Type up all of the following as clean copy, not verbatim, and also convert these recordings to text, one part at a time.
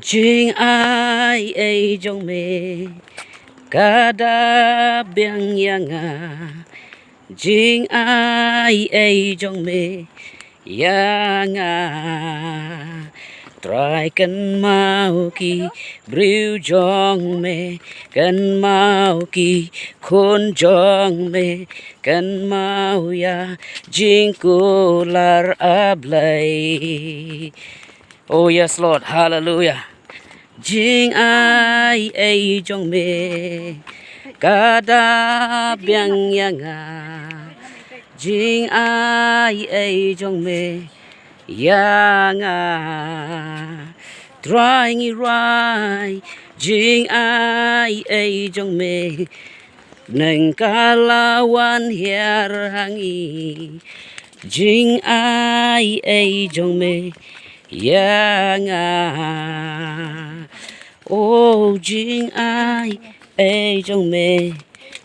Jing ai jong me kada biang yanga. Jing ai jong me yanga. Try kan mau ki briu jong me kan mau ki khôn jong me kan mau ya jing kular ablay. Oh yes Lord, hallelujah. Jing ai jong me kada biang yanga. Jing ai jong me yanga. Trying right. Jing ai jong me neng kalawan hiarangi. Jing ai jong me yanga. Oh jing ai jong me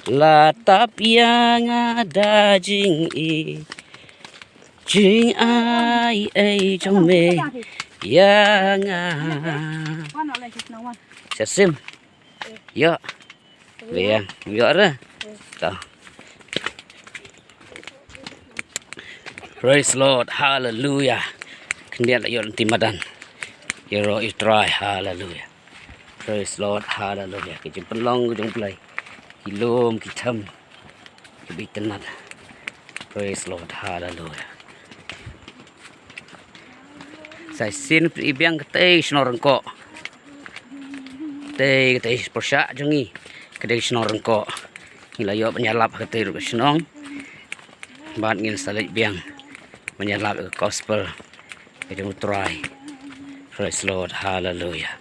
la tap yanga da jing i. Jing ai jong me yanga. Sesim yo về yo đó. Praise Lord, hallelujah. Kemudian yon timadan yoro itrai, hallelujah. Praise Lord, hallelujah. Kita pelong jong play kilom kitam kibitenat. Praise Lord, hallelujah. Saya sin ibiang ketei snoreng ko. Ketei persyak jengi. Ketei snoreng ko. Ngilayo menyalap ketei ru snong. Bat ngil salik biang menyalap gospel. Kita try. Praise Lord, hallelujah.